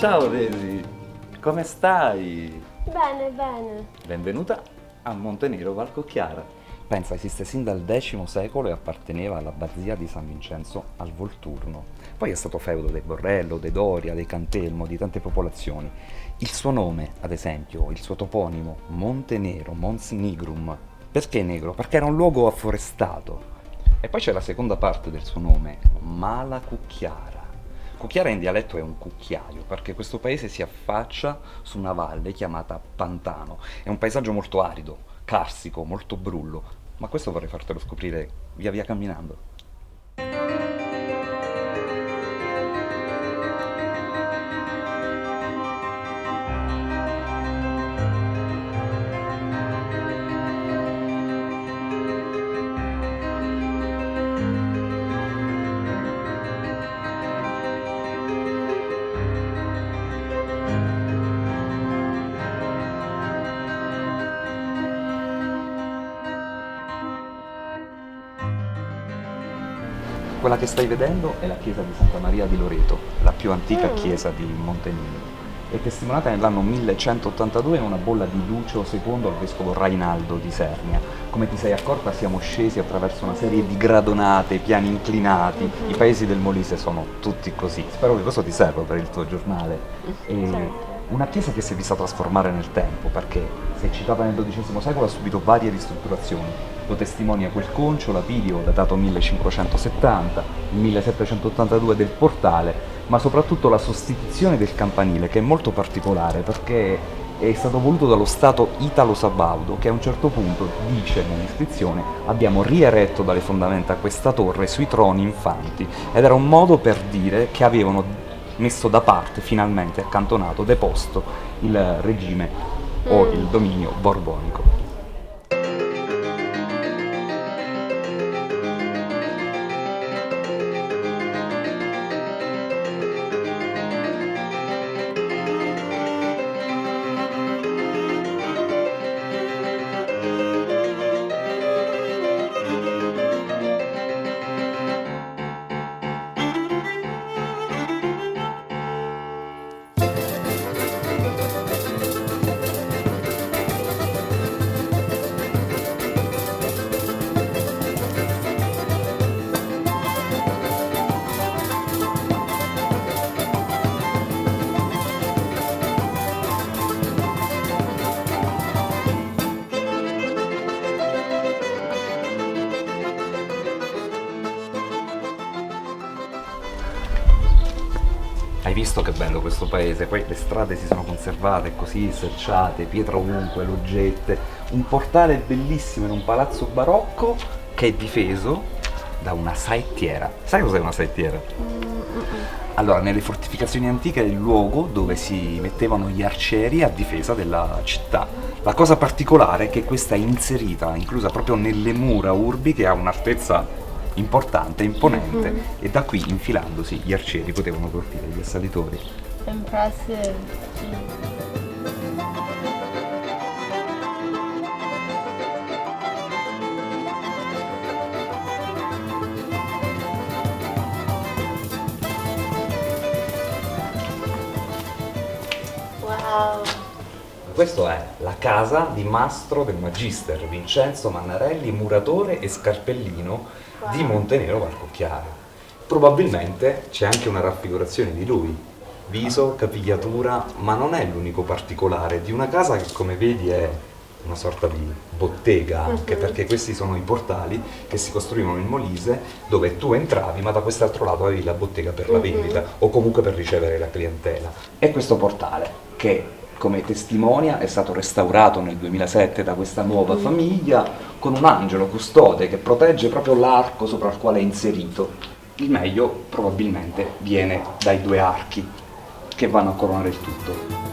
Ciao Daisy, come stai? Bene, bene. Benvenuta a Montenero Valcocchiara. Pensa, esiste sin dal X secolo e apparteneva alla abbazia di San Vincenzo al Volturno. Poi è stato feudo dei Borrello, dei Doria, dei Cantelmo, di tante popolazioni. Il suo nome, ad esempio, il suo toponimo, Montenero, Mons Nigrum. Perché negro? Perché era un luogo afforestato. E poi c'è la seconda parte del suo nome, Malacucchiara. Cucchiara in dialetto è un cucchiaio, perché questo paese si affaccia su una valle chiamata Pantano. È un paesaggio molto arido, carsico, molto brullo, ma questo vorrei fartelo scoprire via via camminando. Quella che stai vedendo è la chiesa di Santa Maria di Loreto, la più antica chiesa di Montenegro. È testimoniata nell'anno 1182 in una bolla di Lucio II al vescovo Rainaldo di Sernia. Come ti sei accorta, siamo scesi attraverso una serie di gradonate, piani inclinati. I paesi del Molise sono tutti così. Spero che questo ti serva per il tuo giornale. Certo. Una chiesa che si è vista trasformare nel tempo, perché se è citata nel XII secolo ha subito varie ristrutturazioni. Lo testimonia quel concio lapidio datato 1570, il 1782 del portale, ma soprattutto la sostituzione del campanile, che è molto particolare perché è stato voluto dallo Stato Italo Sabaudo, che a un certo punto dice nell'iscrizione: abbiamo rieretto dalle fondamenta questa torre sui troni infanti, ed era un modo per dire che avevano messo da parte, finalmente accantonato, deposto il regime o il dominio borbonico. Hai visto che bello questo paese? Poi le strade si sono conservate così, selciate, pietra ovunque, loggette, un portale bellissimo in un palazzo barocco che è difeso da una saettiera. Sai cos'è una saettiera? Allora, nelle fortificazioni antiche è il luogo dove si mettevano gli arcieri a difesa della città. La cosa particolare è che questa è inserita, inclusa proprio nelle mura urbi, che ha un'altezza importante, imponente, e da qui, infilandosi, gli arcieri potevano colpire gli assalitori. Impressive. Wow. Questa è la casa di mastro del Magister Vincenzo Mannarelli, muratore e scarpellino di Montenero Valcocchiara. Probabilmente c'è anche una raffigurazione di lui, viso, capigliatura, ma non è l'unico particolare di una casa che, come vedi, è una sorta di bottega, anche perché questi sono i portali che si costruivano in Molise, dove tu entravi ma da quest'altro lato avevi la bottega per la vendita o comunque per ricevere la clientela. E questo portale, che come testimonia è stato restaurato nel 2007 da questa nuova famiglia, con un angelo custode che protegge proprio l'arco sopra il quale è inserito. Il meglio probabilmente viene dai due archi che vanno a coronare il tutto.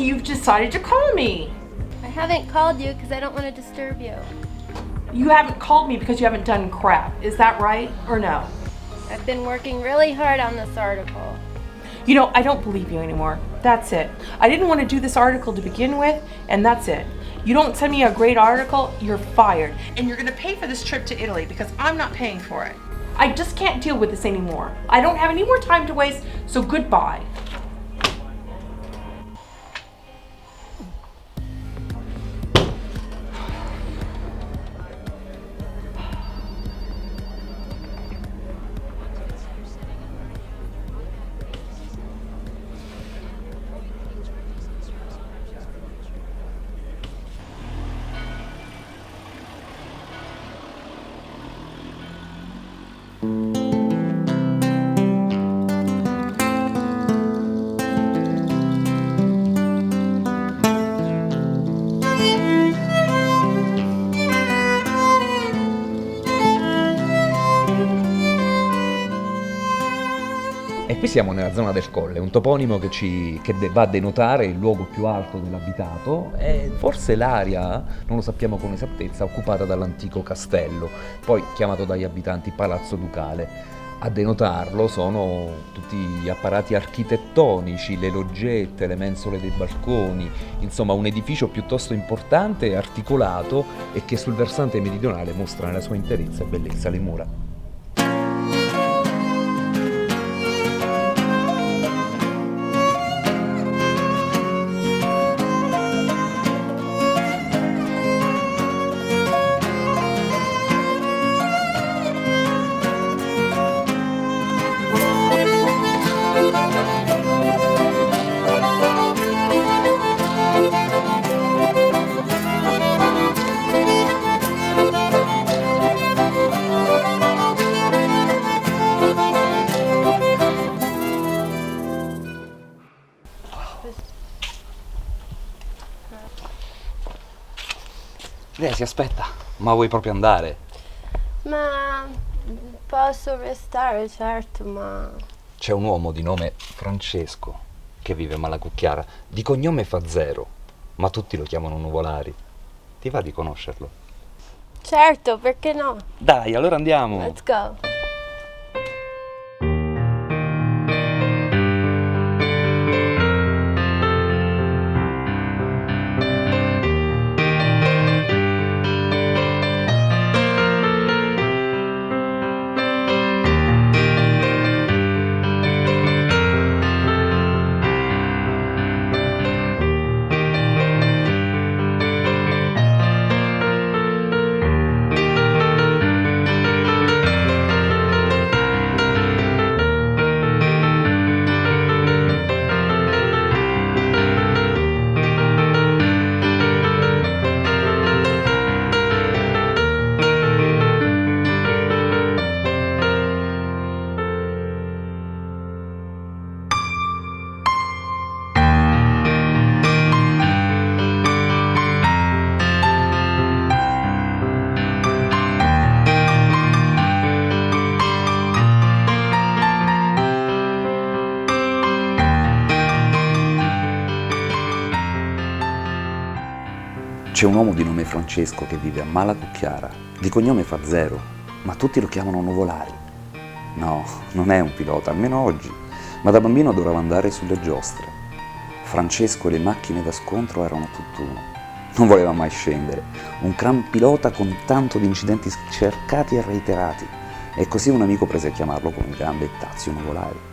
you've decided to call me. I haven't called you because I don't want to disturb you. You haven't called me because you haven't done crap. Is that right or no? I've been working really hard on this article. You know, I don't believe you anymore. That's it. I didn't want to do this article to begin with, and that's it. You don't send me a great article, you're fired. And you're gonna pay for this trip to Italy because I'm not paying for it. I just can't deal with this anymore. I don't have any more time to waste, so goodbye. E qui siamo nella zona del Colle, un toponimo che va a denotare il luogo più alto dell'abitato e forse l'area, non lo sappiamo con esattezza, occupata dall'antico castello, poi chiamato dagli abitanti Palazzo Ducale. A denotarlo sono tutti gli apparati architettonici, le loggette, le mensole dei balconi, insomma un edificio piuttosto importante e articolato e che sul versante meridionale mostra nella sua interezza e bellezza le mura. Si aspetta, ma vuoi proprio andare? Ma posso restare, certo, ma... C'è un uomo di nome Francesco che vive a Malacucchiara, di cognome fa Zero, ma tutti lo chiamano Nuvolari. Ti va di conoscerlo? Certo, perché no? Dai, allora andiamo! Let's go. C'è un uomo di nome Francesco che vive a Malacucchiara, di cognome fa Zero, ma tutti lo chiamano Nuvolari. No, non è un pilota, almeno oggi, ma da bambino adorava andare sulle giostre. Francesco e le macchine da scontro erano tutt'uno. Non voleva mai scendere, un gran pilota con tanto di incidenti cercati e reiterati, e così un amico prese a chiamarlo con il grande Tazio Nuvolari.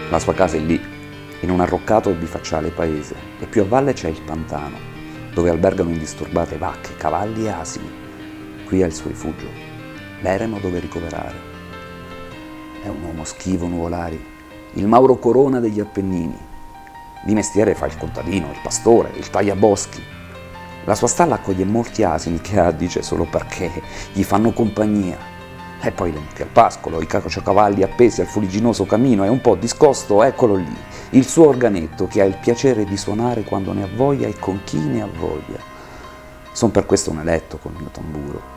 La sua casa è lì, in un arroccato e bifacciale paese, e più a valle c'è il pantano, dove albergano indisturbate vacche, cavalli e asini. Qui ha il suo rifugio, l'eremo dove ricoverare. È un uomo schivo, Nuvolari, il Mauro Corona degli Appennini. Di mestiere fa il contadino, il pastore, il tagliaboschi. La sua stalla accoglie molti asini che ha, dice, solo perché gli fanno compagnia. E poi le mucche al pascolo, i caciocavalli appesi al fuliginoso camino e un po' discosto, eccolo lì, il suo organetto che ha il piacere di suonare quando ne ha voglia e con chi ne ha voglia. Son per questo un eletto col mio tamburo.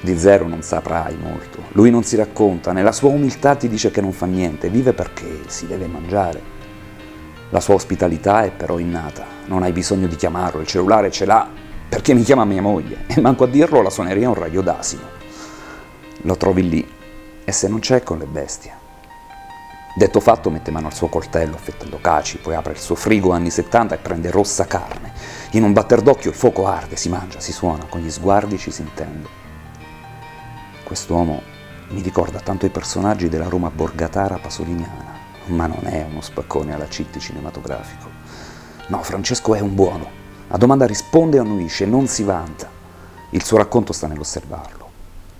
Di Zero non saprai molto, lui non si racconta, nella sua umiltà ti dice che non fa niente, vive perché si deve mangiare. La sua ospitalità è però innata, non hai bisogno di chiamarlo, il cellulare ce l'ha, perché mi chiama mia moglie, e manco a dirlo la suoneria è un raio d'asino. Lo trovi lì, e se non c'è con le bestie. Detto fatto mette mano al suo coltello, affettando caci, poi apre il suo frigo anni 70 e prende rossa carne. In un batter d'occhio il fuoco arde, si mangia, si suona, con gli sguardi ci si intende. Quest'uomo mi ricorda tanto i personaggi della Roma borgatara pasoliniana, ma non è uno spaccone alla Citti cinematografico. No, Francesco è un buono. A domanda risponde e annuisce, non si vanta. Il suo racconto sta nell'osservarlo.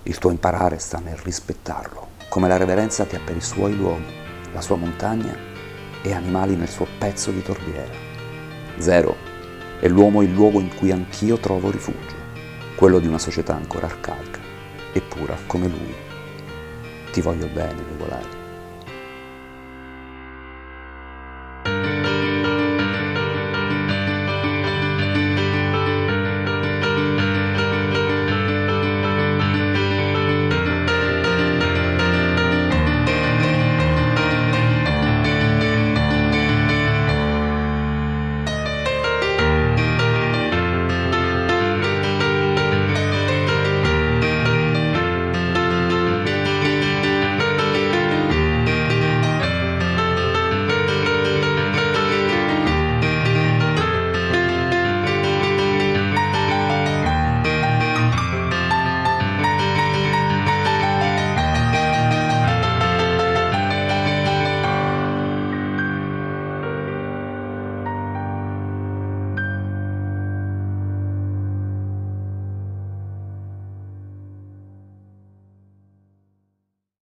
Il tuo imparare sta nel rispettarlo, come la reverenza che ha per i suoi luoghi, la sua montagna e animali nel suo pezzo di torbiera. Zero è l'uomo il luogo in cui anch'io trovo rifugio, quello di una società ancora arcaica e pura come lui. Ti voglio bene, Regolare.